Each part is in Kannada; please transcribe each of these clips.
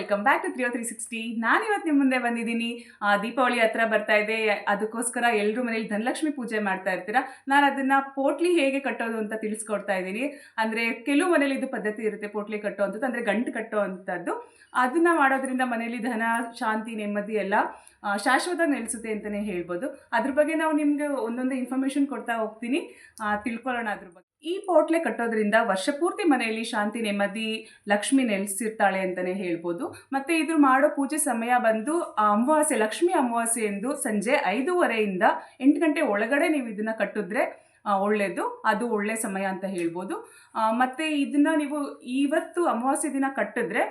Welcome back to 30360. ನಾನು ಇವತ್ತು ನಿಮ್ಮ ಮುಂದೆ ಬಂದಿದ್ದೀನಿ. ದೀಪಾವಳಿ ಹತ್ರ ಬರ್ತಾ ಇದೆ, ಅದಕ್ಕೋಸ್ಕರ ಎಲ್ಲರೂ ಮನೇಲಿ ಧನಲಕ್ಷ್ಮಿ ಪೂಜೆ ಮಾಡ್ತಾ ಇರ್ತೀರಾ. ನಾನು ಅದನ್ನು ಪೋಟ್ಲಿ ಹೇಗೆ ಕಟ್ಟೋದು ಅಂತ ತಿಳಿಸ್ಕೊಡ್ತಾ ಇದ್ದೀನಿ. ಅಂದರೆ ಕೆಲವು ಮನೇಲಿ ಇದು ಪದ್ಧತಿ ಇರುತ್ತೆ, ಪೋಟ್ಲಿ ಕಟ್ಟೋ ಅಂಥದ್ದು, ಅಂದರೆ ಗಂಟು ಕಟ್ಟೋ ಅಂಥದ್ದು. ಅದನ್ನು ಮಾಡೋದ್ರಿಂದ ಮನೇಲಿ ಧನ, ಶಾಂತಿ, ನೆಮ್ಮದಿ ಎಲ್ಲ ಶಾಶ್ವತವಾಗಿ ನೆಲೆಸುತ್ತೆ ಅಂತಲೇ ಹೇಳ್ಬೋದು. ಅದ್ರ ಬಗ್ಗೆ ನಾವು ನಿಮಗೆ ಒಂದೊಂದು ಇನ್ಫಾರ್ಮೇಷನ್ ಕೊಡ್ತಾ ಹೋಗ್ತೀನಿ, ತಿಳ್ಕೊಳ್ಳೋಣ ಅದ್ರ ಬಗ್ಗೆ. ಈ ಪೋಟ್ಲೆ ಕಟ್ಟೋದ್ರಿಂದ ವರ್ಷ ಪೂರ್ತಿ ಮನೆಯಲ್ಲಿ ಶಾಂತಿ, ನೆಮ್ಮದಿ, ಲಕ್ಷ್ಮಿ ನೆಲೆಸಿರ್ತಾಳೆ ಅಂತಲೇ ಹೇಳ್ಬೋದು. ಮತ್ತು ಇದ್ರ ಮಾಡೋ ಪೂಜೆ ಸಮಯ ಬಂದು ಅಮಾವಾಸ್ಯೆ, ಲಕ್ಷ್ಮಿ ಅಮಾವಾಸ್ಯೆ ಎಂದು ಸಂಜೆ 5:30ಯಿಂದ 8 ಗಂಟೆ ಒಳಗಡೆ ನೀವು ಇದನ್ನು ಕಟ್ಟಿದ್ರೆ ಒಳ್ಳೆಯದು. ಅದು ಒಳ್ಳೆಯ ಸಮಯ ಅಂತ ಹೇಳ್ಬೋದು. ಮತ್ತು ಇದನ್ನು ನೀವು ಇವತ್ತು ಅಮಾವಾಸ್ಯೆ ದಿನ ಕಟ್ಟಿದ್ರೆ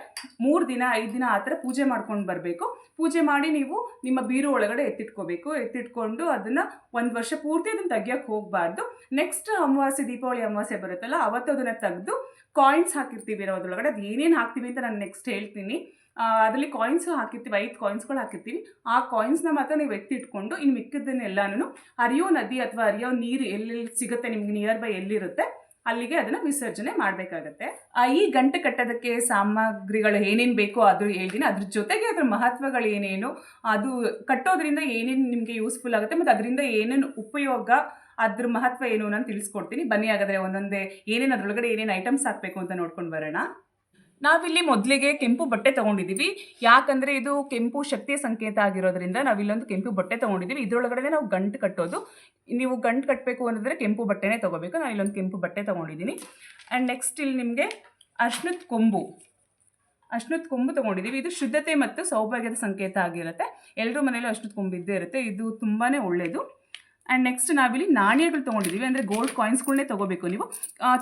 3 ದಿನ 5 ದಿನ ಆ ಥರ ಪೂಜೆ ಮಾಡ್ಕೊಂಡು ಬರಬೇಕು. ಪೂಜೆ ಮಾಡಿ ನೀವು ನಿಮ್ಮ ಬೀರು ಒಳಗಡೆ ಎತ್ತಿಟ್ಕೋಬೇಕು. ಎತ್ತಿಟ್ಕೊಂಡು ಅದನ್ನು 1 ವರ್ಷ ಪೂರ್ತಿ ಅದನ್ನು ತೆಗಿಯೋಕ್ಕೆ ಹೋಗಬಾರ್ದು. ನೆಕ್ಸ್ಟ್ ಅಮಾವಾಸ್ಯೆ, ದೀಪಾವಳಿ ಅಮಾವಾಸ್ಯೆ ಬರುತ್ತಲ್ಲ, ಅವತ್ತು ಅದನ್ನು ತೆಗೆದು ಕಾಯಿನ್ಸ್ ಹಾಕಿರ್ತೀವಿ ನಾವು ಅದರೊಳಗಡೆ. ಅದು ಏನೇನು ಹಾಕ್ತೀವಿ ಅಂತ ನಾನು ನೆಕ್ಸ್ಟ್ ಹೇಳ್ತೀನಿ. ಅದರಲ್ಲಿ ಕಾಯಿನ್ಸ್ ಹಾಕಿರ್ತೀವಿ, 5 ಕಾಯಿನ್ಸ್ಗಳು ಹಾಕಿರ್ತೀವಿ. ಆ ಕಾಯಿನ್ಸ್ನ ಮಾತ್ರ ನೀವು ಎತ್ತಿಟ್ಕೊಂಡು ಇನ್ನು ಮಿಕ್ಕಿದ್ದನ್ನೆಲ್ಲನೂ ಹರಿಯೋ ನದಿ ಅಥವಾ ಹರಿಯೋ ನೀರು ಎಲ್ಲೆಲ್ಲಿ ಸಿಗುತ್ತೆ ನಿಮ್ಗೆ ನಿಯರ್ ಬೈ ಎಲ್ಲಿರುತ್ತೆ ಅಲ್ಲಿಗೆ ಅದನ್ನು ವಿಸರ್ಜನೆ ಮಾಡಬೇಕಾಗತ್ತೆ. ಈ ಗಂಟೆ ಕಟ್ಟೋದಕ್ಕೆ ಸಾಮಗ್ರಿಗಳು ಏನೇನು ಬೇಕೋ ಅದು ಹೇಳ್ತೀನಿ. ಅದ್ರ ಜೊತೆಗೆ ಅದರ ಮಹತ್ವಗಳು ಏನೇನು, ಅದು ಕಟ್ಟೋದ್ರಿಂದ ಏನೇನು ನಿಮಗೆ ಯೂಸ್ಫುಲ್ ಆಗುತ್ತೆ ಮತ್ತು ಅದರಿಂದ ಏನೇನು ಉಪಯೋಗ, ಅದ್ರ ಮಹತ್ವ ಏನು ನಾನು ತಿಳಿಸ್ಕೊಡ್ತೀನಿ. ಬನ್ನಿ ಹಾಗಾದರೆ ಒಂದೊಂದೇ ಏನೇನು ಅದರೊಳಗಡೆ ಏನೇನು ಐಟಮ್ಸ್ ಹಾಕಬೇಕು ಅಂತ ನೋಡ್ಕೊಂಡು ಬರೋಣ. ನಾವಿಲ್ಲಿ ಮೊದಲಿಗೆ ಕೆಂಪು ಬಟ್ಟೆ ತೊಗೊಂಡಿದ್ದೀವಿ. ಯಾಕಂದರೆ ಇದು ಕೆಂಪು ಶಕ್ತಿಯ ಸಂಕೇತ ಆಗಿರೋದ್ರಿಂದ ನಾವಿಲ್ಲೊಂದು ಕೆಂಪು ಬಟ್ಟೆ ತೊಗೊಂಡಿದ್ದೀವಿ. ಇದರೊಳಗಡೆ ನಾವು ಗಂಟು ಕಟ್ಟೋದು. ನೀವು ಗಂಟು ಕಟ್ಟಬೇಕು ಅನ್ನೋದ್ರೆ ಕೆಂಪು ಬಟ್ಟೆನೇ ತೊಗೋಬೇಕು. ನಾನು ಇಲ್ಲೊಂದು ಕೆಂಪು ಬಟ್ಟೆ ತೊಗೊಂಡಿದ್ದೀನಿ. ಆ್ಯಂಡ್ ನೆಕ್ಸ್ಟ್ ಇಲ್ಲಿ ನಿಮಗೆ ಅರ್ಶಿನದ ಕೊಂಬು ತೊಗೊಂಡಿದ್ದೀವಿ. ಇದು ಶುದ್ಧತೆ ಮತ್ತು ಸೌಭಾಗ್ಯದ ಸಂಕೇತ ಆಗಿರುತ್ತೆ. ಎಲ್ಲರೂ ಮನೇಲಿ ಅರ್ಶಿನದ ಕೊಂಬು ಇದ್ದೇ ಇರುತ್ತೆ. ಇದು ತುಂಬಾ ಒಳ್ಳೆಯದು. ಆ್ಯಂಡ್ ನೆಕ್ಸ್ಟ್ ನಾವಿಲ್ಲಿ ನಾಣ್ಯಗಳು ತೊಗೊಂಡಿದ್ದೀವಿ. ಅಂದರೆ ಗೋಲ್ಡ್ ಕಾಯಿನ್ಸ್ಗಳನ್ನೇ ತೊಗೋಬೇಕು ನೀವು.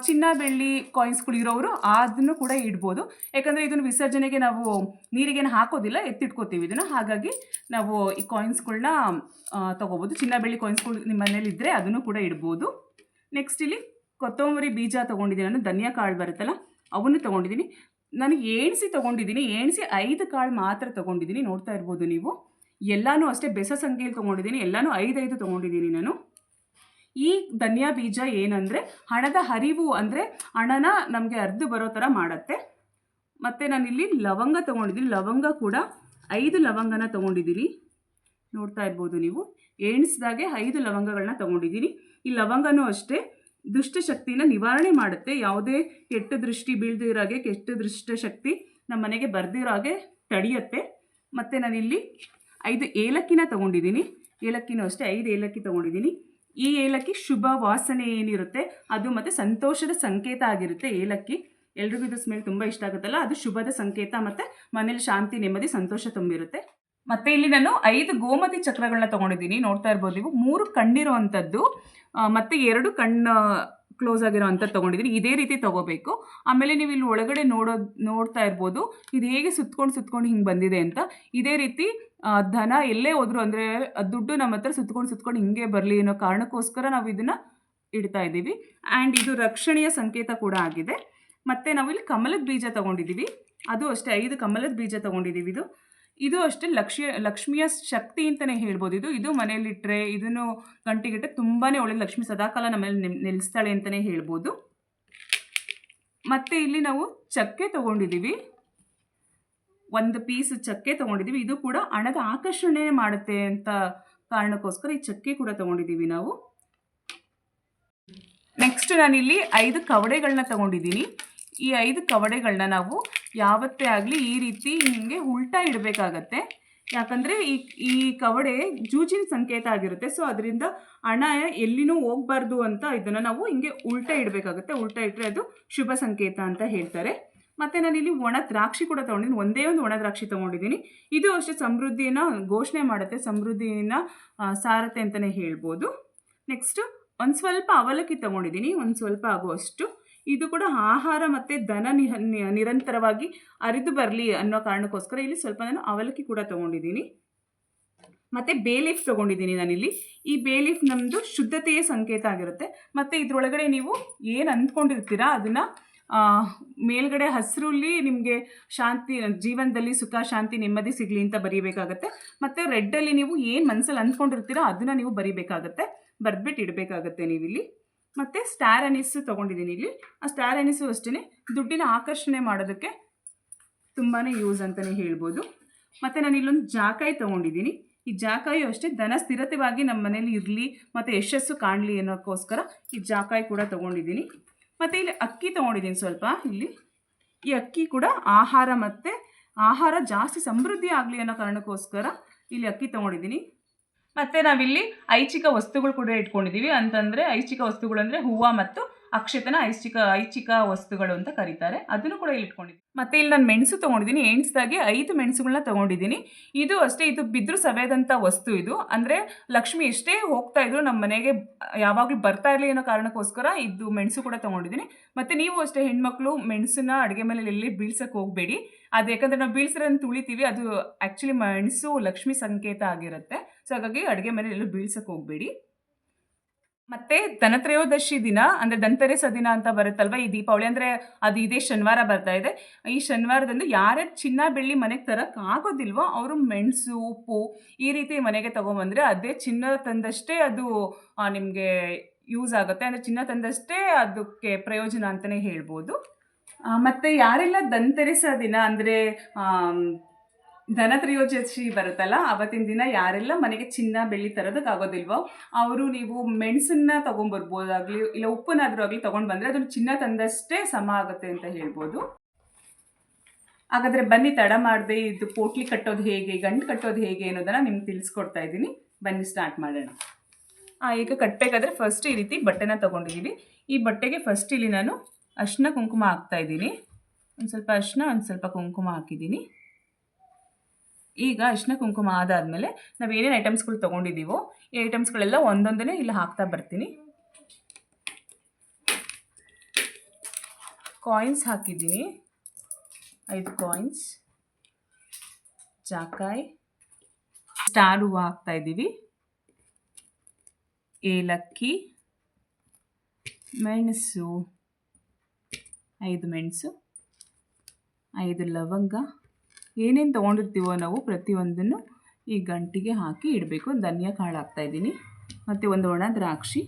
ಚಿನ್ನ, ಬೆಳ್ಳಿ ಕಾಯಿನ್ಸ್ಗಳು ಇರೋರು ಅದನ್ನು ಕೂಡ ಇಡ್ಬೋದು. ಯಾಕಂದರೆ ಇದನ್ನು ವಿಸರ್ಜನೆಗೆ ನಾವು ನೀರಿಗೇನು ಹಾಕೋದಿಲ್ಲ, ಎತ್ತಿಟ್ಕೋತೀವಿ ಇದನ್ನು. ಹಾಗಾಗಿ ನಾವು ಈ ಕಾಯಿನ್ಸ್ಗಳನ್ನ ತೊಗೋಬೋದು. ಚಿನ್ನ, ಬೆಳ್ಳಿ ಕಾಯಿನ್ಸ್ಗಳು ನಿಮ್ಮ ಮನೇಲಿ ಇದ್ದರೆ ಅದನ್ನು ಕೂಡ ಇಡ್ಬೋದು. ನೆಕ್ಸ್ಟ್ ಇಲ್ಲಿ ಕೊತ್ತಂಬರಿ ಬೀಜ ತೊಗೊಂಡಿದ್ದೀನಿ ನಾನು. ಧನಿಯಾ ಕಾಳು ಬರುತ್ತಲ್ಲ, ಅವನ್ನು ತೊಗೊಂಡಿದ್ದೀನಿ. ನಾನು ಎಣಿಸಿ ತೊಗೊಂಡಿದ್ದೀನಿ. 5 ಕಾಳು ಮಾತ್ರ ತೊಗೊಂಡಿದ್ದೀನಿ. ನೋಡ್ತಾ ಇರ್ಬೋದು ನೀವು. ಎಲ್ಲನೂ ಅಷ್ಟೇ ಬೆಸ ಸಂಖ್ಯೆಯಲ್ಲಿ ತೊಗೊಂಡಿದ್ದೀನಿ. ಎಲ್ಲನೂ 5 ತೊಗೊಂಡಿದ್ದೀನಿ ನಾನು. ಈ ಧನಿಯಾ ಬೀಜ ಏನಂದರೆ ಹಣದ ಹರಿವು, ಅಂದರೆ ಹಣನ ನಮಗೆ ಹರಿದು ಬರೋ ಥರ ಮಾಡುತ್ತೆ. ಮತ್ತು ನಾನಿಲ್ಲಿ ಲವಂಗ ತೊಗೊಂಡಿದ್ದೀನಿ. ಲವಂಗ ಕೂಡ 5 ಲವಂಗನ ತೊಗೊಂಡಿದ್ದೀನಿ. ನೋಡ್ತಾ ಇರ್ಬೋದು ನೀವು. ಎಣಿಸಿದಾಗೆ 5 ಲವಂಗಗಳನ್ನ ತೊಗೊಂಡಿದ್ದೀನಿ. ಈ ಲವಂಗನೂ ಅಷ್ಟೇ ದುಷ್ಟಶಕ್ತಿನ ನಿವಾರಣೆ ಮಾಡುತ್ತೆ. ಯಾವುದೇ ಕೆಟ್ಟ ದೃಷ್ಟಿ ಬೀಳ್ದಿರೋ ಹಾಗೆ, ಕೆಟ್ಟ ದುಷ್ಟಶಕ್ತಿ ನಮ್ಮ ಮನೆಗೆ ಬರ್ದಿರೋ ಹಾಗೆ ತಡೆಯುತ್ತೆ. ಮತ್ತು ನಾನಿಲ್ಲಿ 5 ಏಲಕ್ಕಿನ ತೊಗೊಂಡಿದ್ದೀನಿ. ಏಲಕ್ಕಿನೂ ಅಷ್ಟೇ 5 ಏಲಕ್ಕಿ ತೊಗೊಂಡಿದ್ದೀನಿ. ಈ ಏಲಕ್ಕಿ ಶುಭ ವಾಸನೆ ಏನಿರುತ್ತೆ ಅದು ಮತ್ತು ಸಂತೋಷದ ಸಂಕೇತ ಆಗಿರುತ್ತೆ. ಏಲಕ್ಕಿ ಎಲ್ರಿಗೂ ಇದು ಸ್ಮೆಲ್ ತುಂಬ ಇಷ್ಟ ಆಗುತ್ತಲ್ಲ, ಅದು ಶುಭದ ಸಂಕೇತ ಮತ್ತು ಮನೇಲಿ ಶಾಂತಿ, ನೆಮ್ಮದಿ, ಸಂತೋಷ ತುಂಬಿರುತ್ತೆ. ಮತ್ತು ಇಲ್ಲಿ ನಾನು 5 ಗೋಮತಿ ಚಕ್ರಗಳನ್ನ ತೊಗೊಂಡಿದ್ದೀನಿ. ನೋಡ್ತಾ ಇರ್ಬೋದು ನೀವು. 3 ಕಣ್ಣಿರುವಂಥದ್ದು ಮತ್ತು 2 ಕಣ್ಣು ಕ್ಲೋಸ್ ಆಗಿರೋ ಅಂಥದ್ದು ತೊಗೊಂಡಿದ್ದೀನಿ. ಇದೇ ರೀತಿ ತೊಗೋಬೇಕು. ಆಮೇಲೆ ನೀವು ಇಲ್ಲಿ ಒಳಗಡೆ ನೋಡ್ತಾ ಇರ್ಬೋದು ಇದು ಹೇಗೆ ಸುತ್ಕೊಂಡು ಹಿಂಗೆ ಬಂದಿದೆ ಅಂತ. ಇದೇ ರೀತಿ ಧನ ಎಲ್ಲೇ ಹೋದ್ರು, ಅಂದರೆ ದುಡ್ಡು ನಮ್ಮ ಹತ್ರ ಸುತ್ಕೊಂಡು ಹಿಂಗೆ ಬರಲಿ ಅನ್ನೋ ಕಾರಣಕ್ಕೋಸ್ಕರ ನಾವು ಇದನ್ನು ಇಡ್ತಾ ಇದ್ದೀವಿ. ಆ್ಯಂಡ್ ಇದು ರಕ್ಷಣೆಯ ಸಂಕೇತ ಕೂಡ ಆಗಿದೆ. ಮತ್ತು ನಾವು ಇಲ್ಲಿ ಕಮಲದ ಬೀಜ ತೊಗೊಂಡಿದ್ದೀವಿ. ಅದು ಅಷ್ಟೇ 5 ಕಮಲದ ಬೀಜ ತೊಗೊಂಡಿದ್ದೀವಿ. ಇದು ಅಷ್ಟೇ ಲಕ್ಷ್ಮಿಯ ಶಕ್ತಿ ಅಂತಲೇ ಹೇಳ್ಬೋದು. ಇದು ಮನೆಯಲ್ಲಿಟ್ಟರೆ, ಇದನ್ನು ಗಂಟೆಗಿಟ್ಟರೆ ತುಂಬಾ ಒಳ್ಳೆಯದು. ಲಕ್ಷ್ಮಿ ಸದಾಕಾಲ ನಮ್ಮಲ್ಲಿ ನೆಲೆಸ್ತಾಳೆ ಅಂತಲೇ ಹೇಳ್ಬೋದು. ಮತ್ತು ಇಲ್ಲಿ ನಾವು ಚಕ್ಕೆ ತೊಗೊಂಡಿದ್ದೀವಿ. 1 ಪೀಸ್ ಚಕ್ಕೆ ತೊಗೊಂಡಿದ್ದೀವಿ. ಇದು ಕೂಡ ಹಣದ ಆಕರ್ಷಣೆ ಮಾಡುತ್ತೆ ಅಂತ ಕಾರಣಕ್ಕೋಸ್ಕರ ಈ ಚಕ್ಕೆ ಕೂಡ ತೊಗೊಂಡಿದ್ದೀವಿ ನಾವು. ನೆಕ್ಸ್ಟ್ ನಾನಿಲ್ಲಿ 5 ಕವಡೆಗಳನ್ನ ತೊಗೊಂಡಿದ್ದೀನಿ. ಈ 5 ಕವಡೆಗಳನ್ನ ನಾವು ಯಾವತ್ತೇ ಆಗಲಿ ಈ ರೀತಿ ಹಿಂಗೆ ಉಲ್ಟಾ ಇಡಬೇಕಾಗತ್ತೆ. ಯಾಕಂದರೆ ಈ ಕವಡೆ ಜೂಜಿನ ಸಂಕೇತ ಆಗಿರುತ್ತೆ. ಸೊ ಅದರಿಂದ ಹಣ ಎಲ್ಲಿನೂ ಹೋಗಬಾರ್ದು ಅಂತ ಇದನ್ನು ನಾವು ಹಿಂಗೆ ಉಲ್ಟಾ ಇಡಬೇಕಾಗುತ್ತೆ. ಉಲ್ಟಾ ಇಟ್ಟರೆ ಅದು ಶುಭ ಸಂಕೇತ ಅಂತ ಹೇಳ್ತಾರೆ. ಮತ್ತು ನಾನಿಲ್ಲಿ ಒಣ ದ್ರಾಕ್ಷಿ ಕೂಡ ತೊಗೊಂಡಿದ್ದೀನಿ. ಒಂದೇ ಒಂದು ಒಣ ದ್ರಾಕ್ಷಿ ತೊಗೊಂಡಿದ್ದೀನಿ. ಇದು ಅಷ್ಟೇ ಸಮೃದ್ಧಿಯನ್ನು ಘೋಷಣೆ ಮಾಡುತ್ತೆ, ಸಮೃದ್ಧಿಯನ್ನು ಸಾರತ್ತೆ ಅಂತಲೇ ಹೇಳ್ಬೋದು. ನೆಕ್ಸ್ಟು ಒಂದು ಸ್ವಲ್ಪ ಅವಲಕ್ಕಿ ತೊಗೊಂಡಿದ್ದೀನಿ, ಒಂದು ಸ್ವಲ್ಪ ಆಗುವಷ್ಟು. ಇದು ಕೂಡ ಆಹಾರ ಮತ್ತು ಧನ ನಿರಂತರವಾಗಿ ಹರಿದು ಬರಲಿ ಅನ್ನೋ ಕಾರಣಕ್ಕೋಸ್ಕರ ಇಲ್ಲಿ ಸ್ವಲ್ಪ ನಾನು ಅವಲಕ್ಕಿ ಕೂಡ ತೊಗೊಂಡಿದ್ದೀನಿ. ಮತ್ತು ಬೇ ಲೀಫ್ ತೊಗೊಂಡಿದ್ದೀನಿ ನಾನಿಲ್ಲಿ. ಈ ಬೇ ಲೀಫ್ ನಮ್ಮದು ಶುದ್ಧತೆಯ ಸಂಕೇತ ಆಗಿರುತ್ತೆ. ಮತ್ತು ಇದರೊಳಗಡೆ ನೀವು ಏನು ಅಂದ್ಕೊಂಡಿರ್ತೀರಾ ಅದನ್ನು ಮೇಲ್ಗಡೆ ಹಸಿರಲ್ಲಿ ನಿಮಗೆ ಶಾಂತಿ, ಜೀವನದಲ್ಲಿ ಸುಖ, ಶಾಂತಿ, ನೆಮ್ಮದಿ ಸಿಗಲಿ ಅಂತ ಬರೀಬೇಕಾಗತ್ತೆ. ಮತ್ತು ರೆಡ್ಡಲ್ಲಿ ನೀವು ಏನು ಮನಸ್ಸಲ್ಲಿ ಅಂದ್ಕೊಂಡಿರ್ತೀರೋ ಅದನ್ನು ನೀವು ಬರೀಬೇಕಾಗತ್ತೆ, ಬರೆದ್ಬಿಟ್ಟು ಇಡಬೇಕಾಗತ್ತೆ ನೀವಿಲ್ಲಿ. ಮತ್ತು ಸ್ಟಾರ್ ಅನೀಸು ತೊಗೊಂಡಿದ್ದೀನಿ ಇಲ್ಲಿ. ಆ ಸ್ಟಾರ್ ಅನೀಸು ಅಷ್ಟೇ ದುಡ್ಡಿನ ಆಕರ್ಷಣೆ ಮಾಡೋದಕ್ಕೆ ತುಂಬಾ ಯೂಸ್ ಅಂತಲೇ ಹೇಳ್ಬೋದು. ಮತ್ತು ನಾನು ಇಲ್ಲೊಂದು ಜಾಕಾಯಿ ತೊಗೊಂಡಿದ್ದೀನಿ. ಈ ಜಾಕಾಯಿ ಅಷ್ಟೇ ದನ ಸ್ಥಿರತೆವಾಗಿ ನಮ್ಮ ಮನೇಲಿ ಇರಲಿ ಮತ್ತು ಯಶಸ್ಸು ಕಾಣಲಿ ಅನ್ನೋಕ್ಕೋಸ್ಕರ ಈ ಜಾಕಾಯಿ ಕೂಡ ತೊಗೊಂಡಿದ್ದೀನಿ. ಮತ್ತು ಇಲ್ಲಿ ಅಕ್ಕಿ ತೊಗೊಂಡಿದ್ದೀನಿ ಸ್ವಲ್ಪ. ಇಲ್ಲಿ ಈ ಅಕ್ಕಿ ಕೂಡ ಆಹಾರ ಜಾಸ್ತಿ ಸಮೃದ್ಧಿ ಆಗಲಿ ಅನ್ನೋ ಕಾರಣಕ್ಕೋಸ್ಕರ ಇಲ್ಲಿ ಅಕ್ಕಿ ತೊಗೊಂಡಿದ್ದೀನಿ. ಮತ್ತು ನಾವಿಲ್ಲಿ ಐಚ್ಛಿಕ ವಸ್ತುಗಳು ಕೂಡ ಇಟ್ಕೊಂಡಿದ್ದೀವಿ. ಅಂತಂದರೆ ಐಚ್ಛಿಕ ವಸ್ತುಗಳು ಅಂದರೆ ಹೂವು ಮತ್ತು ಅಕ್ಷತನ ಐಚ್ಛಿಕ ವಸ್ತುಗಳು ಅಂತ ಕರೀತಾರೆ. ಅದನ್ನು ಕೂಡ ಇಲ್ಲಿ ಇಟ್ಕೊಂಡಿದ್ದೀನಿ. ಮತ್ತು ಇಲ್ಲಿ ನಾನು ಮೆಣಸು ತೊಗೊಂಡಿದ್ದೀನಿ. ಎಣ್ಸ್ದಾಗೆ 5 ಮೆಣಸುಗಳನ್ನ ತೊಗೊಂಡಿದ್ದೀನಿ. ಇದು ಅಷ್ಟೇ, ಇದು ಬಿದ್ದರೂ ಸವೆದಂಥ ವಸ್ತು ಇದು. ಅಂದರೆ ಲಕ್ಷ್ಮಿ ಎಷ್ಟೇ ಹೋಗ್ತಾ ಇದ್ರು ನಮ್ಮ ಮನೆಗೆ ಯಾವಾಗಲೂ ಬರ್ತಾ ಇರಲಿ ಅನ್ನೋ ಕಾರಣಕ್ಕೋಸ್ಕರ ಇದು ಮೆಣಸು ಕೂಡ ತೊಗೊಂಡಿದ್ದೀನಿ. ಮತ್ತು ನೀವು ಅಷ್ಟೇ ಹೆಣ್ಮಕ್ಳು ಮೆಣಸನ್ನ ಅಡುಗೆ ಮನೇಲಿ ಎಲ್ಲಿ ಬೀಳ್ಸಕ್ಕೆ ಹೋಗಬೇಡಿ. ಅದು ಯಾಕಂದರೆ ನಾವು ಬೀಳ್ಸಿರೋದನ್ನು ತುಳಿತೀವಿ. ಅದು ಆ್ಯಕ್ಚುಲಿ ಮೆಣಸು ಲಕ್ಷ್ಮಿ ಸಂಕೇತ ಆಗಿರುತ್ತೆ. ಸೊ ಹಾಗಾಗಿ ಅಡುಗೆ ಮನೇಲಿ ಎಲ್ಲೂ ಬೀಳ್ಸಕ್ಕೆ ಹೋಗಬೇಡಿ. ಮತ್ತು ಧನತ್ರಯೋದಶಿ ದಿನ ಅಂದರೆ ಧನ್ತೆರಸ್ ದಿನ ಅಂತ ಬರುತ್ತಲ್ವ, ಈ ದೀಪಾವಳಿ ಅಂದರೆ ಅದು ಇದೇ ಶನಿವಾರ ಬರ್ತಾ ಇದೆ. ಈ ಶನಿವಾರದಂದು ಯಾರ್ಯಾರು ಚಿನ್ನ ಬೆಳ್ಳಿ ಮನೆಗೆ ತರಕ್ಕೆ ಆಗೋದಿಲ್ವೋ ಅವರು ಮೆಣಸು ಉಪ್ಪು ಈ ರೀತಿ ಮನೆಗೆ ತೊಗೊಂಬಂದರೆ ಅದೇ ಚಿನ್ನ ತಂದಷ್ಟೇ ಅದು ನಿಮಗೆ ಯೂಸ್ ಆಗುತ್ತೆ. ಅಂದರೆ ಚಿನ್ನ ತಂದಷ್ಟೇ ಅದಕ್ಕೆ ಪ್ರಯೋಜನ ಅಂತಲೇ ಹೇಳ್ಬೋದು. ಮತ್ತು ಯಾರೆಲ್ಲ ಧನ್ತೆರಸ್ ದಿನ ಅಂದರೆ ಧನತ್ರಯೋದಶಿ ಬರುತ್ತಲ್ಲ ಆವತ್ತಿನ ದಿನ ಯಾರೆಲ್ಲ ಮನೆಗೆ ಚಿನ್ನ ಬೆಳ್ಳಿ ತರೋದಕ್ಕಾಗೋದಿಲ್ವೋ ಅವರು ನೀವು ಮೆಣಸನ್ನ ತೊಗೊಂಬರ್ಬೋದಾಗಲಿ ಇಲ್ಲ ಉಪ್ಪನ್ನಾದರೂ ಆಗಲಿ ತೊಗೊಂಡು ಬಂದರೆ ಅದನ್ನು ಚಿನ್ನ ತಂದಷ್ಟೇ ಸಮ ಆಗುತ್ತೆ ಅಂತ ಹೇಳ್ಬೋದು. ಹಾಗಾದರೆ ಬನ್ನಿ ತಡ ಮಾಡದೆ ಇದು ಪೋಟ್ಲಿ ಕಟ್ಟೋದು ಹೇಗೆ, ಗಂಟು ಕಟ್ಟೋದು ಹೇಗೆ ಅನ್ನೋದನ್ನು ನಿಮ್ಗೆ ತಿಳಿಸ್ಕೊಡ್ತಾ ಇದ್ದೀನಿ. ಬನ್ನಿ ಸ್ಟಾರ್ಟ್ ಮಾಡೋಣ. ಈಗ ಕಟ್ಟಬೇಕಾದ್ರೆ ಫಸ್ಟ್ ಈ ರೀತಿ ಬಟ್ಟೆನ ತೊಗೊಂಡಿದ್ದೀವಿ. ಈ ಬಟ್ಟೆಗೆ ಫಸ್ಟ್ ಇಲ್ಲಿ ನಾನು ಅರಿಶಿನ ಕುಂಕುಮ ಹಾಕ್ತಾಯಿದ್ದೀನಿ. ಒಂದು ಸ್ವಲ್ಪ ಅರಿಶಿನ ಒಂದು ಸ್ವಲ್ಪ ಕುಂಕುಮ ಹಾಕಿದ್ದೀನಿ. ಈಗ ಅರಿಶಿನ ಕುಂಕುಮ ಆದಾದಮೇಲೆ ನಾವು ಏನೇನು ಐಟಮ್ಸ್ಗಳು ತೊಗೊಂಡಿದ್ದೀವೋ ಈ ಐಟಮ್ಸ್ಗಳೆಲ್ಲ ಒಂದೊಂದೇ ಇಲ್ಲಿ ಹಾಕ್ತಾ ಬರ್ತೀನಿ. ಕಾಯಿನ್ಸ್ ಹಾಕಿದ್ದೀನಿ, 5 ಕಾಯಿನ್ಸ್, ಜಾಕಾಯಿ, ಸ್ಟಾರ್ ಹೂವು ಹಾಕ್ತಾಯಿದ್ದೀವಿ, ಏಲಕ್ಕಿ, ಮೆಣಸು, 5 ಮೆಣಸು, 5 ಲವಂಗ, ಏನೇನು ತೊಗೊಂಡಿರ್ತೀವೋ ನಾವು ಪ್ರತಿಯೊಂದನ್ನು ಈ ಗಂಟಿಗೆ ಹಾಕಿ ಇಡಬೇಕು. ಧನಿಯಾ ಕಾಳು ಹಾಕ್ತಾಯಿದ್ದೀನಿ ಮತ್ತು ಒಂದು ಒಣ ದ್ರಾಕ್ಷಿ,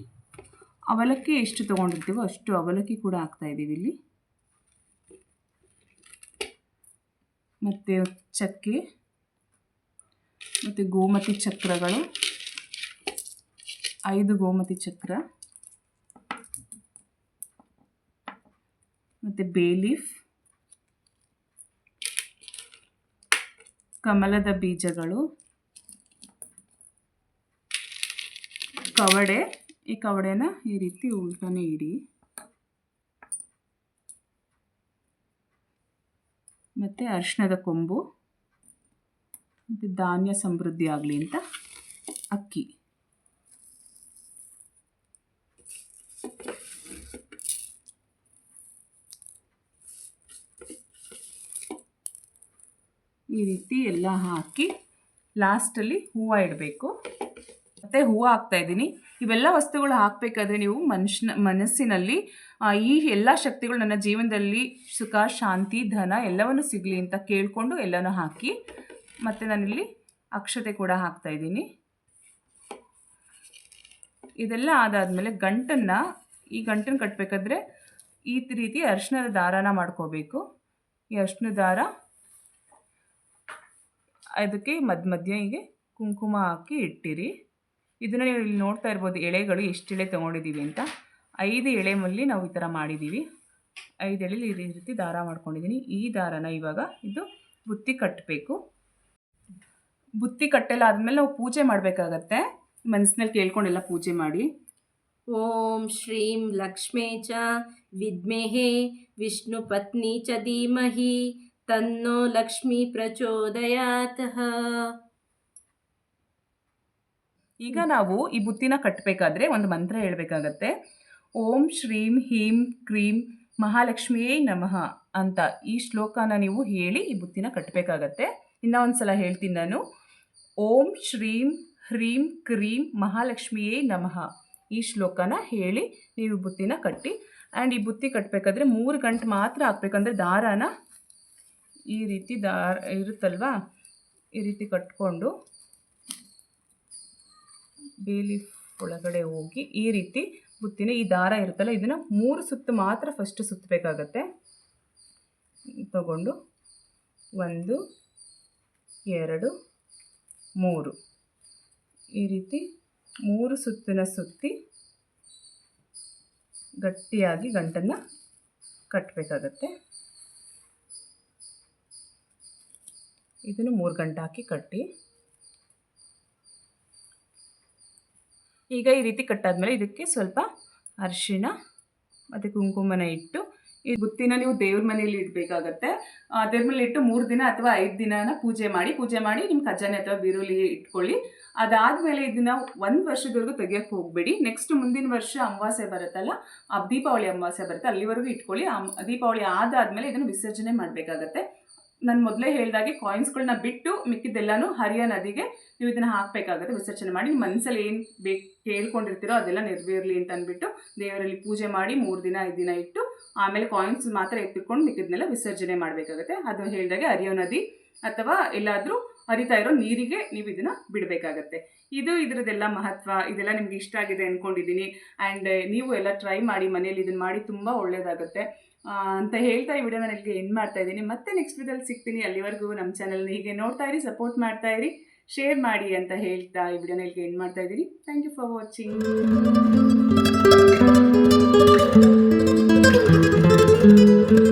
ಅವಲಕ್ಕಿ ಎಷ್ಟು ತೊಗೊಂಡಿರ್ತೀವೋ ಅಷ್ಟು ಅವಲಕ್ಕಿ ಕೂಡ ಹಾಕ್ತಾಯಿದ್ದೀವಿ ಇಲ್ಲಿ, ಮತ್ತು ಚಕ್ಕೆ ಮತ್ತು ಗೋಮತಿ ಚಕ್ರಗಳು, 5 ಗೋಮತಿ ಚಕ್ರ, ಮತ್ತು ಬೇಲೀಫ್, ಕಮಲದ ಬೀಜಗಳು, ಕವಡೆ, ಈ ಕವಡೆನ ಈ ರೀತಿ ಉಲ್ಟಾನೆ ಇಡಿ, ಮತ್ತು ಅರಿಶಿಣದ ಕೊಂಬು, ಮತ್ತು ಧಾನ್ಯ ಸಮೃದ್ಧಿ ಆಗಲಿ ಅಂತ ಅಕ್ಕಿ. ಈ ರೀತಿ ಎಲ್ಲ ಹಾಕಿ ಲಾಸ್ಟಲ್ಲಿ ಹೂವು ಇಡಬೇಕು. ಮತ್ತು ಹೂವು ಹಾಕ್ತಾಯಿದ್ದೀನಿ. ಇವೆಲ್ಲ ವಸ್ತುಗಳು ಹಾಕಬೇಕಾದ್ರೆ ನೀವು ಮನಸ್ಸಿನಲ್ಲಿ ಈ ಎಲ್ಲ ಶಕ್ತಿಗಳು ನನ್ನ ಜೀವನದಲ್ಲಿ ಸುಖ ಶಾಂತಿ ಧನ ಎಲ್ಲವನ್ನೂ ಸಿಗಲಿ ಅಂತ ಕೇಳಿಕೊಂಡು ಎಲ್ಲನೂ ಹಾಕಿ. ಮತ್ತು ನಾನಿಲ್ಲಿ ಅಕ್ಷತೆ ಕೂಡ ಹಾಕ್ತಾಯಿದ್ದೀನಿ. ಇದೆಲ್ಲ ಆದಾದಮೇಲೆ ಈ ಗಂಟನ್ನು ಕಟ್ಟಬೇಕಾದ್ರೆ ಈ ರೀತಿ ಅರಿಶಿಣದ ದಾರಾನ ಮಾಡ್ಕೋಬೇಕು. ಈ ಅರಿಶಿಣದ ದಾರ ಅದಕ್ಕೆ ಮಧ್ಯೆ ಹೀಗೆ ಕುಂಕುಮ ಹಾಕಿ ಇಟ್ಟಿರಿ. ಇದನ್ನು ನೀವು ಇಲ್ಲಿ ನೋಡ್ತಾ ಇರ್ಬೋದು ಎಳೆಗಳು ಎಷ್ಟು ಎಳೆ ತೊಗೊಂಡಿದ್ದೀವಿ ಅಂತ. 5 ಎಳೆಮಲ್ಲಿ ನಾವು ಈ ಥರ ಮಾಡಿದ್ದೀವಿ. 5 ಎಳೆಲಿ ಈ ರೀತಿ ದಾರ ಮಾಡ್ಕೊಂಡಿದ್ದೀನಿ. ಈ ದಾರನ ಇವಾಗ ಇದು ಬುತ್ತಿ ಕಟ್ಟಬೇಕು. ಬುತ್ತಿ ಕಟ್ಟೆಲ್ಲ ಆದಮೇಲೆ ನಾವು ಪೂಜೆ ಮಾಡಬೇಕಾಗತ್ತೆ. ಮನಸ್ಸಿನಲ್ಲಿ ಕೇಳ್ಕೊಂಡೆಲ್ಲ ಪೂಜೆ ಮಾಡಿ. ಓಂ ಶ್ರೀಂ ಲಕ್ಷ್ಮೇ ಚ ವಿದ್ಮೇಹೇ ವಿಷ್ಣು ಪತ್ನಿ ಚ ಧೀಮಹಿ ತನ್ನೋ ಲಕ್ಷ್ಮೀ ಪ್ರಚೋದಯಾತ್. ಈಗ ನಾವು ಈ ಬುತ್ತಿನ ಕಟ್ಟಬೇಕಾದ್ರೆ ಒಂದು ಮಂತ್ರ ಹೇಳಬೇಕಾಗತ್ತೆ. ಓಂ ಶ್ರೀಂ ಹೀಂ ಕ್ರೀಂ ಮಹಾಲಕ್ಷ್ಮಿಯೇ ನಮಃ ಅಂತ ಈ ಶ್ಲೋಕನ ನೀವು ಹೇಳಿ ಈ ಬುತ್ತಿನ ಕಟ್ಟಬೇಕಾಗತ್ತೆ. ಇನ್ನೂ ಸಲ ಹೇಳ್ತೀನಿ ನಾನು. ಓಂ ಶ್ರೀಂ ಹ್ರೀಂ ಕ್ರೀಂ ಮಹಾಲಕ್ಷ್ಮಿಯೇ ನಮಃ ಈ ಶ್ಲೋಕನ ಹೇಳಿ ನೀವು ಬುತ್ತಿನ ಕಟ್ಟಿ. ಆ್ಯಂಡ್ ಈ ಬುತ್ತಿ ಕಟ್ಟಬೇಕಾದ್ರೆ 3 ಗಂಟೆ ಮಾತ್ರ ಹಾಕ್ಬೇಕಂದ್ರೆ ದಾರಾನ ಈ ರೀತಿ ಇರುತ್ತಲ್ವಾ ಈ ರೀತಿ ಕಟ್ಕೊಂಡು ಬೇಲೀಫ್ ಒಳಗಡೆ ಹೋಗಿ ಈ ರೀತಿ ಬುತ್ತಿನ ಈ ದಾರ ಇರುತ್ತಲ್ಲ ಇದನ್ನು 3 ಸುತ್ತು ಮಾತ್ರ ಫಸ್ಟ್ ಸುತ್ತಬೇಕಾಗತ್ತೆ. ತಗೊಂಡು 1 2 3 ಈ ರೀತಿ 3 ಸುತ್ತಿನ ಸುತ್ತಿ ಗಟ್ಟಿಯಾಗಿ ಗಂಟನ್ನು ಕಟ್ಟಬೇಕಾಗತ್ತೆ. ಇದನ್ನು 3 ಗಂಟೆ ಹಾಕಿ ಕಟ್ಟಿ. ಈಗ ಈ ರೀತಿ ಕಟ್ಟಾದ್ಮೇಲೆ ಇದಕ್ಕೆ ಸ್ವಲ್ಪ ಅರಿಶಿಣ ಮತ್ತು ಕುಂಕುಮನ ಇಟ್ಟು ಈ ಬುತ್ತಿನ ನೀವು ದೇವ್ರ ಮನೆಯಲ್ಲಿ ಇಡಬೇಕಾಗತ್ತೆ. ದೇವ್ರ ಮನೇಲಿ ಇಟ್ಟು 3 ದಿನ ಅಥವಾ 5 ದಿನನ ಪೂಜೆ ಮಾಡಿ ನಿಮ್ಮ ಖಜಾನೆ ಅಥವಾ ಬೀರುಲಿ ಇಟ್ಕೊಳ್ಳಿ. ಅದಾದಮೇಲೆ ಇದನ್ನು 1 ವರ್ಷದವರೆಗೂ ತೆಗಿಯೋಕ್ಕೆ ಹೋಗಬೇಡಿ. ನೆಕ್ಸ್ಟ್ ಮುಂದಿನ ವರ್ಷ ಅಮಾವಾಸ್ಯೆ ಬರುತ್ತಲ್ಲ, ದೀಪಾವಳಿ ಅಮಾವಾಸ್ಯೆ ಬರುತ್ತೆ, ಅಲ್ಲಿವರೆಗೂ ಇಟ್ಕೊಳ್ಳಿ. ದೀಪಾವಳಿ ಆದಾದಮೇಲೆ ಇದನ್ನು ವಿಸರ್ಜನೆ ಮಾಡಬೇಕಾಗತ್ತೆ. ನಾನು ಮೊದಲೇ ಹೇಳಿದಾಗೆ ಕಾಯಿನ್ಸ್ಗಳನ್ನ ಬಿಟ್ಟು ಮಿಕ್ಕಿದ್ದೆಲ್ಲನೂ ಹರಿಯ ನದಿಗೆ ನೀವು ಇದನ್ನು ಹಾಕಬೇಕಾಗುತ್ತೆ. ವಿಸರ್ಜನೆ ಮಾಡಿ ನಿಮ್ಮ ಮನಸ್ಸಲ್ಲಿ ಏನು ಕೇಳ್ಕೊಂಡಿರ್ತೀರೋ ಅದೆಲ್ಲ ನೆರವೇರಲಿ ಅಂತ ಅಂದ್ಬಿಟ್ಟು ದೇವರಲ್ಲಿ ಪೂಜೆ ಮಾಡಿ 3 ದಿನ 5 ದಿನ ಇಟ್ಟು ಆಮೇಲೆ ಕಾಯಿನ್ಸ್ ಮಾತ್ರ ಎತ್ತಿಕೊಂಡು ಮಿಕ್ಕಿದ್ನೆಲ್ಲ ವಿಸರ್ಜನೆ ಮಾಡಬೇಕಾಗುತ್ತೆ. ಅದು ಹೇಳಿದಾಗೆ ಹರಿಯೋ ನದಿ ಅಥವಾ ಎಲ್ಲಾದರೂ ಹರಿತಾ ಇರೋ ನೀರಿಗೆ ನೀವು ಇದನ್ನು ಬಿಡಬೇಕಾಗತ್ತೆ. ಇದರದ್ದೆಲ್ಲ ಮಹತ್ವ. ಇದೆಲ್ಲ ನಿಮ್ಗೆ ಇಷ್ಟ ಆಗಿದೆ ಅಂದ್ಕೊಂಡಿದ್ದೀನಿ. ಆ್ಯಂಡ್ ನೀವು ಎಲ್ಲ ಟ್ರೈ ಮಾಡಿ ಮನೇಲಿ ಇದನ್ನು ಮಾಡಿ, ತುಂಬ ಒಳ್ಳೆಯದಾಗುತ್ತೆ ಅಂತ ಹೇಳ್ತಾ ಈ ವಿಡಿಯೋನ ನನಗೆ ಎಂಡ್ ಮಾಡ್ತಾ ಇದ್ದೀನಿ. ಮತ್ತೆ ನೆಕ್ಸ್ಟ್ ವಿಡಿಯೋದಲ್ಲಿ ಸಿಗ್ತೀನಿ. ಅಲ್ಲಿವರೆಗೂ ನಮ್ಮ ಚಾನಲ್ನ ಹೀಗೆ ನೋಡ್ತಾ ಇರಿ, ಸಪೋರ್ಟ್ ಮಾಡ್ತಾ ಇರಿ, ಶೇರ್ ಮಾಡಿ ಅಂತ ಹೇಳ್ತಾ ಈ ವಿಡಿಯೋನ ಇಲ್ಲಿಗೆ ಎಂಡ್ ಮಾಡ್ತಾ ಇದ್ದೀನಿ. Thank you for watching.